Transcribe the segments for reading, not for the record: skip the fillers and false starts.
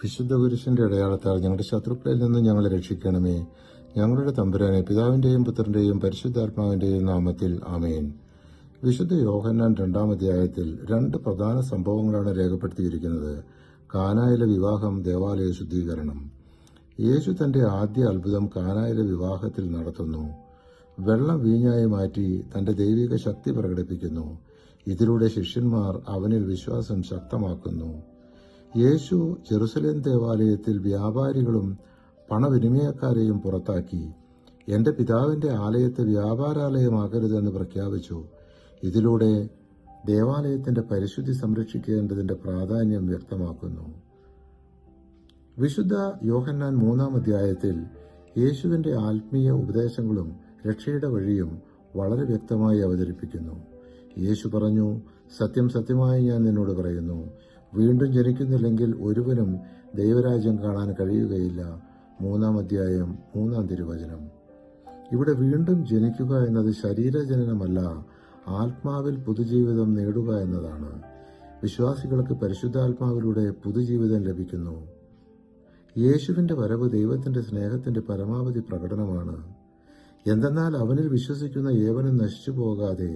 വിശുദ്ധ കുരിശിന്റെ അടയാളത്താൽ ഞങ്ങളുടെ ശത്രുക്കളിൽ നിന്ന് ഞങ്ങളെ രക്ഷിക്കണമേ. ഞങ്ങളുടെ തമ്പുരാനെ, പിതാവിന്റെയും പുത്രന്റെയും പരിശുദ്ധാത്മാവിന്റെയും നാമത്തിൽ ആമേൻ. വിശുദ്ധ യോഹന്നാൻ 2-ാം അധ്യായത്തിൽ 2 പ്രധാന സംഭവങ്ങളാണ് രേഖപ്പെടുത്തിയിരിക്കുന്നത്. കാനായിലെ വിവാഹം, ദേവാലയ ശുദ്ധീകരണം. യേശു തന്റെ ആദ്യ അത്ഭുതം കാനായിലെ വിവാഹത്തിൽ നടത്തുന്നു. വെള്ളം വീഞ്ഞായി മാറ്റി തന്റെ ദൈവിക ശക്തി പ്രകടിപ്പിക്കുന്നു. ഇതിലൂടെ ശിഷ്യന്മാർ അവനിൽ വിശ്വാസം ശക്തമാക്കുന്നു. യേശു ജെറുസലേം ദേവാലയത്തിൽ വ്യാപാരികളും പണവിനിമയക്കാരെയും പുറത്താക്കി. എന്റെ പിതാവിന്റെ ആലയത്തെ വ്യാപാരാലയമാകരുതെന്ന് പ്രഖ്യാപിച്ചു. ഇതിലൂടെ ദേവാലയത്തിന്റെ പരിശുദ്ധി സംരക്ഷിക്കേണ്ടതിന്റെ പ്രാധാന്യം വ്യക്തമാക്കുന്നു. വിശുദ്ധ യോഹന്നാൻ 3-ാം അധ്യായത്തിൽ യേശുവിന്റെ ആത്മീയ ഉപദേശങ്ങളും രക്ഷയുടെ വഴിയും വളരെ വ്യക്തമായി അവതരിപ്പിക്കുന്നു. യേശു പറഞ്ഞു, സത്യം സത്യമായി ഞാൻ നിന്നോട് പറയുന്നു, വീണ്ടും ജനിക്കുന്നില്ലെങ്കിൽ ഒരുവനും ദൈവരാജ്യം കാണാൻ കഴിയുകയില്ല. 3-ാം അധ്യായം 3-ാം തിരുവചനം. ഇവിടെ വീണ്ടും ജനിക്കുക എന്നത് ശരീരജനനമല്ല, ആത്മാവിൽ പുതുജീവിതം നേടുക എന്നതാണ്. വിശ്വാസികൾക്ക് പരിശുദ്ധാത്മാവിലൂടെ പുതുജീവിതം ലഭിക്കുന്നു. യേശുവിന്റെ വരവ് ദൈവത്തിന്റെ സ്നേഹത്തിന്റെ പരമാവധി പ്രകടനമാണ്. എന്തെന്നാൽ അവനിൽ വിശ്വസിക്കുന്ന ഏവനും നശിച്ചു പോകാതെ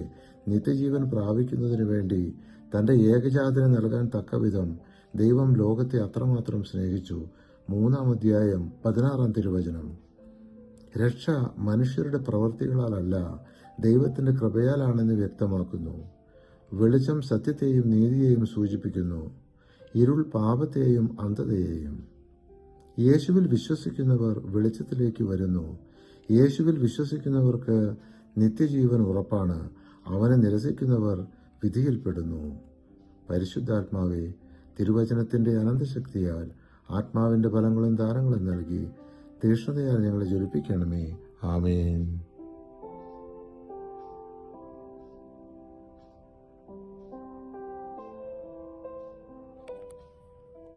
നിത്യജീവൻ പ്രാപിക്കുന്നതിനു വേണ്ടി തന്റെ ഏകജാതനെ നൽകാൻ തക്കവിധം ദൈവം ലോകത്തെ അത്രമാത്രം സ്നേഹിച്ചു. 3-ാം അധ്യായം 16-ാം തിരുവചനം. രക്ഷ മനുഷ്യരുടെ പ്രവൃത്തികളാലല്ല, ദൈവത്തിന്റെ കൃപയാലാണെന്ന് വ്യക്തമാക്കുന്നു. വെളിച്ചം സത്യത്തെയും നീതിയെയും സൂചിപ്പിക്കുന്നു, ഇരുൾ പാപത്തെയും അന്ധതയെയും. യേശുവിൽ വിശ്വസിക്കുന്നവർ വെളിച്ചത്തിലേക്ക് വരുന്നു. യേശുവിൽ വിശ്വസിക്കുന്നവർക്ക് നിത്യജീവൻ ഉറപ്പാണ്. അവനെ നിരസിക്കുന്നവർ വിധിയിൽപ്പെടുന്നു. പരിശുദ്ധാത്മാവെ, തിരുവചനത്തിന്റെ അനന്തശക്തിയാൽ ആത്മാവിന്റെ ഫലങ്ങളും ദാനങ്ങളും നൽകി തീക്ഷ്ണതയാൽ ഞങ്ങളെ ജ്വലിപ്പിക്കണമേ. ആമേൻ.